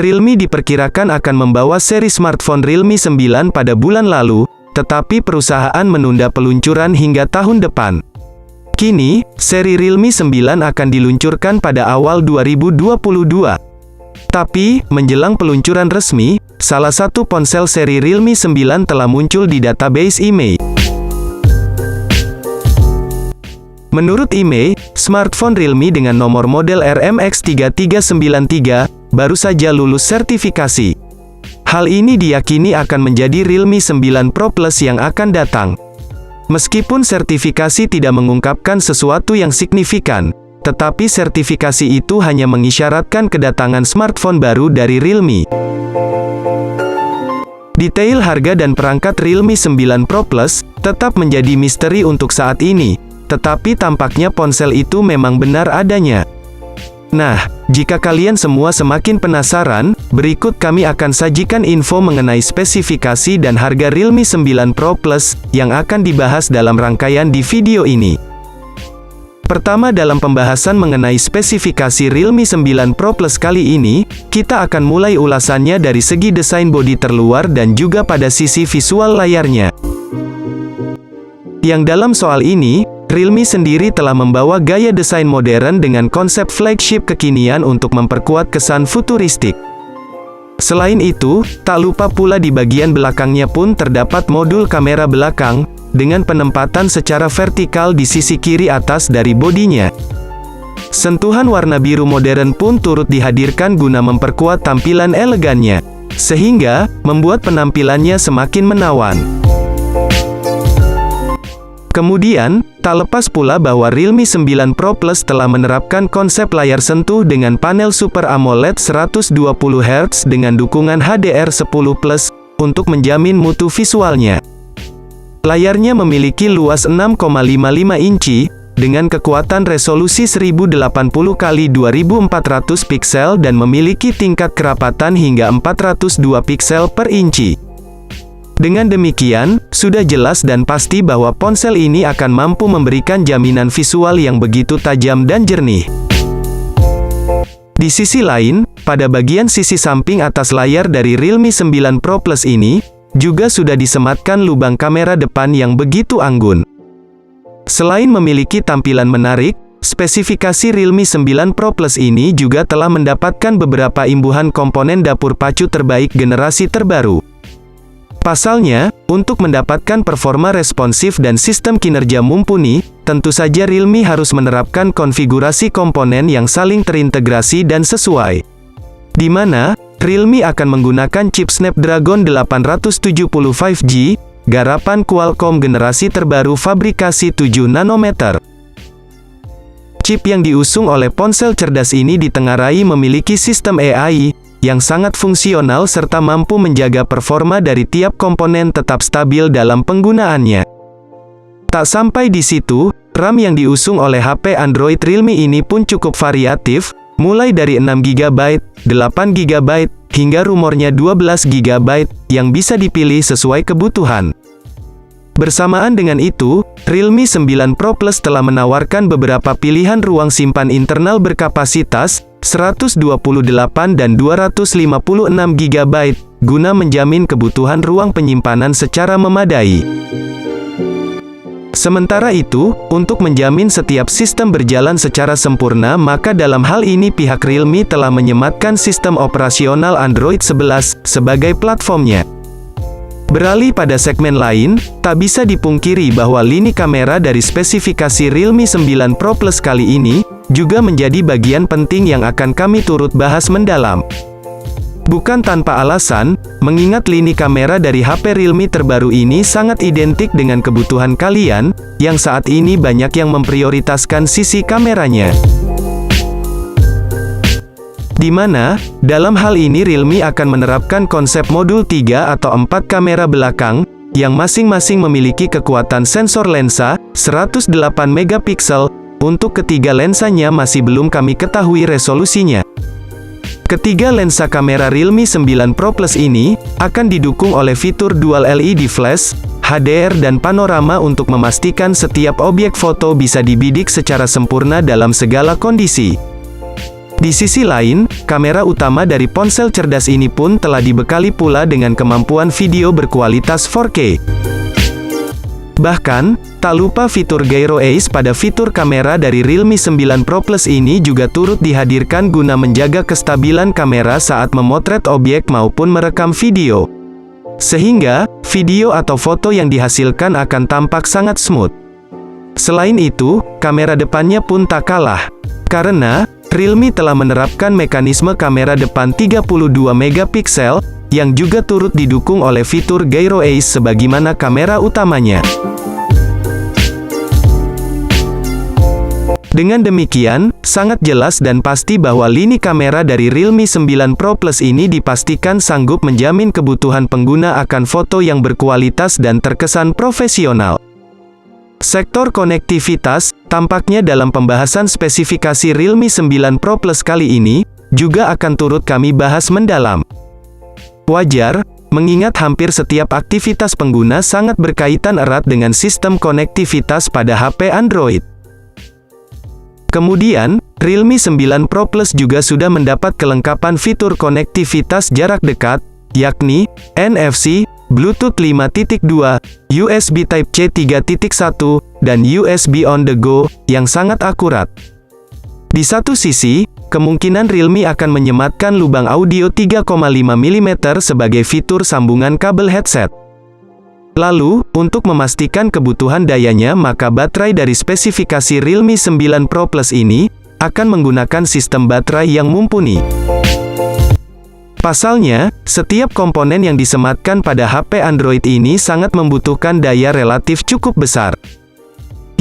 Realme diperkirakan akan membawa seri smartphone Realme 9 pada bulan lalu, tetapi perusahaan menunda peluncuran hingga tahun depan. Kini, seri Realme 9 akan diluncurkan pada awal 2022. Tapi, menjelang peluncuran resmi, salah satu ponsel seri Realme 9 telah muncul di database IMEI. Menurut IMEI, smartphone Realme dengan nomor model RMX3393 baru saja lulus sertifikasi. Hal ini diyakini akan menjadi Realme 9 Pro Plus yang akan datang. Meskipun sertifikasi tidak mengungkapkan sesuatu yang signifikan, tetapi sertifikasi itu hanya mengisyaratkan kedatangan smartphone baru dari Realme. Detail harga dan perangkat Realme 9 Pro Plus tetap menjadi misteri untuk saat ini, tetapi tampaknya ponsel itu memang benar adanya. Nah, jika kalian semua semakin penasaran, berikut kami akan sajikan info mengenai spesifikasi dan harga Realme 9 Pro Plus yang akan dibahas dalam rangkaian di video ini. Pertama, dalam pembahasan mengenai spesifikasi Realme 9 Pro Plus kali ini, kita akan mulai ulasannya dari segi desain bodi terluar dan juga pada sisi visual layarnya. Yang dalam soal ini, Realme sendiri telah membawa gaya desain modern dengan konsep flagship kekinian untuk memperkuat kesan futuristik. Selain itu, tak lupa pula di bagian belakangnya pun terdapat modul kamera belakang, dengan penempatan secara vertikal di sisi kiri atas dari bodinya. Sentuhan warna biru modern pun turut dihadirkan guna memperkuat tampilan elegannya, sehingga membuat penampilannya semakin menawan. Kemudian, tak lepas pula bahwa Realme 9 Pro Plus telah menerapkan konsep layar sentuh dengan panel Super AMOLED 120Hz dengan dukungan HDR10+ untuk menjamin mutu visualnya. Layarnya memiliki luas 6,55 inci, dengan kekuatan resolusi 1080x2400 piksel dan memiliki tingkat kerapatan hingga 402 piksel per inci. Dengan demikian, sudah jelas dan pasti bahwa ponsel ini akan mampu memberikan jaminan visual yang begitu tajam dan jernih. Di sisi lain, pada bagian sisi samping atas layar dari Realme 9 Pro Plus ini, juga sudah disematkan lubang kamera depan yang begitu anggun. Selain memiliki tampilan menarik, spesifikasi Realme 9 Pro Plus ini juga telah mendapatkan beberapa imbuhan komponen dapur pacu terbaik generasi terbaru. Pasalnya, untuk mendapatkan performa responsif dan sistem kinerja mumpuni, tentu saja Realme harus menerapkan konfigurasi komponen yang saling terintegrasi dan sesuai. Di mana, Realme akan menggunakan chip Snapdragon 870 5G, garapan Qualcomm generasi terbaru fabrikasi 7 nanometer. Chip yang diusung oleh ponsel cerdas ini ditengarai memiliki sistem AI, yang sangat fungsional serta mampu menjaga performa dari tiap komponen tetap stabil dalam penggunaannya. Tak sampai di situ, RAM yang diusung oleh HP Android Realme ini pun cukup variatif, mulai dari 6GB, 8GB, hingga rumornya 12GB, yang bisa dipilih sesuai kebutuhan. Bersamaan dengan itu, Realme 9 Pro Plus telah menawarkan beberapa pilihan ruang simpan internal berkapasitas 128 dan 256GB, guna menjamin kebutuhan ruang penyimpanan secara memadai. Sementara itu, untuk menjamin setiap sistem berjalan secara sempurna, maka dalam hal ini pihak Realme telah menyematkan sistem operasional Android 11 sebagai platformnya. Beralih pada segmen lain, tak bisa dipungkiri bahwa lini kamera dari spesifikasi Realme 9 Pro Plus kali ini juga menjadi bagian penting yang akan kami turut bahas mendalam. Bukan tanpa alasan, mengingat lini kamera dari HP Realme terbaru ini sangat identik dengan kebutuhan kalian, yang saat ini banyak yang memprioritaskan sisi kameranya. Di mana, dalam hal ini Realme akan menerapkan konsep modul 3 atau 4 kamera belakang, yang masing-masing memiliki kekuatan sensor lensa, 108 megapiksel, untuk ketiga lensanya masih belum kami ketahui resolusinya. Ketiga lensa kamera Realme 9 Pro Plus ini, akan didukung oleh fitur Dual LED Flash, HDR dan panorama untuk memastikan setiap objek foto bisa dibidik secara sempurna dalam segala kondisi. Di sisi lain, kamera utama dari ponsel cerdas ini pun telah dibekali pula dengan kemampuan video berkualitas 4K. Bahkan, tak lupa fitur Gyro Ace pada fitur kamera dari Realme 9 Pro Plus ini juga turut dihadirkan guna menjaga kestabilan kamera saat memotret objek maupun merekam video. Sehingga, video atau foto yang dihasilkan akan tampak sangat smooth. Selain itu, kamera depannya pun tak kalah. Karena, Realme telah menerapkan mekanisme kamera depan 32 megapiksel, yang juga turut didukung oleh fitur Gyro Ace sebagaimana kamera utamanya. Dengan demikian, sangat jelas dan pasti bahwa lini kamera dari Realme 9 Pro Plus ini dipastikan sanggup menjamin kebutuhan pengguna akan foto yang berkualitas dan terkesan profesional. Sektor konektivitas, tampaknya dalam pembahasan spesifikasi Realme 9 Pro Plus kali ini, juga akan turut kami bahas mendalam. Wajar, mengingat hampir setiap aktivitas pengguna sangat berkaitan erat dengan sistem konektivitas pada HP Android. Kemudian, Realme 9 Pro Plus juga sudah mendapat kelengkapan fitur konektivitas jarak dekat, yakni NFC, Bluetooth 5.2, USB Type-C 3.1, dan USB On The Go, yang sangat akurat. Di satu sisi, kemungkinan Realme akan menyematkan lubang audio 3,5 mm sebagai fitur sambungan kabel headset. Lalu, untuk memastikan kebutuhan dayanya maka baterai dari spesifikasi Realme 9 Pro Plus ini, akan menggunakan sistem baterai yang mumpuni. Pasalnya, setiap komponen yang disematkan pada HP Android ini sangat membutuhkan daya relatif cukup besar,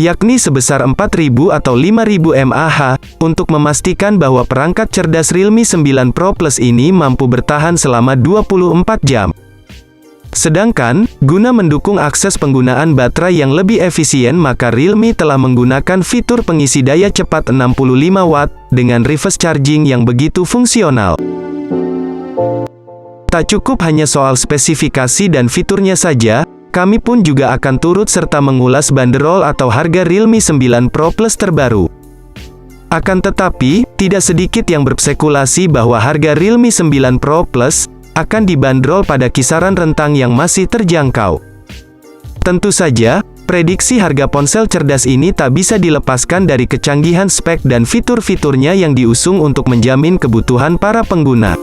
yakni sebesar 4000 atau 5000 mAh, untuk memastikan bahwa perangkat cerdas Realme 9 Pro Plus ini mampu bertahan selama 24 jam. Sedangkan, guna mendukung akses penggunaan baterai yang lebih efisien maka Realme telah menggunakan fitur pengisi daya cepat 65 watt, dengan reverse charging yang begitu fungsional. Tak cukup hanya soal spesifikasi dan fiturnya saja, kami pun juga akan turut serta mengulas banderol atau harga Realme 9 Pro Plus terbaru. Akan tetapi, tidak sedikit yang berspekulasi bahwa harga Realme 9 Pro Plus akan dibanderol pada kisaran rentang yang masih terjangkau. Tentu saja, prediksi harga ponsel cerdas ini tak bisa dilepaskan dari kecanggihan spek dan fitur-fiturnya yang diusung untuk menjamin kebutuhan para pengguna.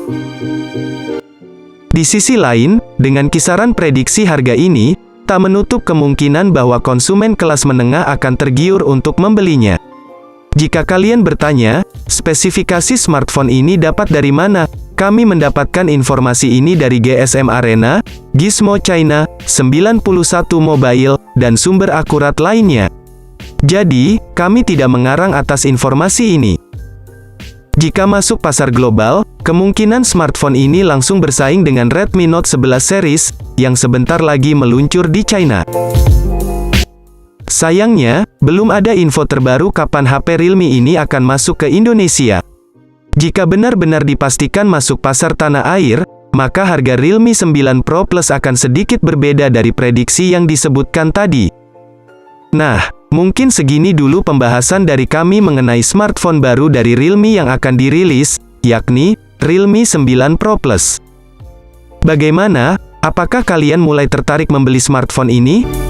Di sisi lain, dengan kisaran prediksi harga ini, tak menutup kemungkinan bahwa konsumen kelas menengah akan tergiur untuk membelinya. Jika kalian bertanya, spesifikasi smartphone ini dapat dari mana? Kami mendapatkan informasi ini dari GSM Arena, Gizmo China, 91 Mobile, dan sumber akurat lainnya. Jadi, kami tidak mengarang atas informasi ini. Jika masuk pasar global, kemungkinan smartphone ini langsung bersaing dengan Redmi Note 11 series, yang sebentar lagi meluncur di China. Sayangnya, belum ada info terbaru kapan HP Realme ini akan masuk ke Indonesia. Jika benar-benar dipastikan masuk pasar tanah air, maka harga Realme 9 Pro Plus akan sedikit berbeda dari prediksi yang disebutkan tadi. Nah, mungkin segini dulu pembahasan dari kami mengenai smartphone baru dari Realme yang akan dirilis, yakni Realme 9 Pro Plus. Bagaimana? Apakah kalian mulai tertarik membeli smartphone ini?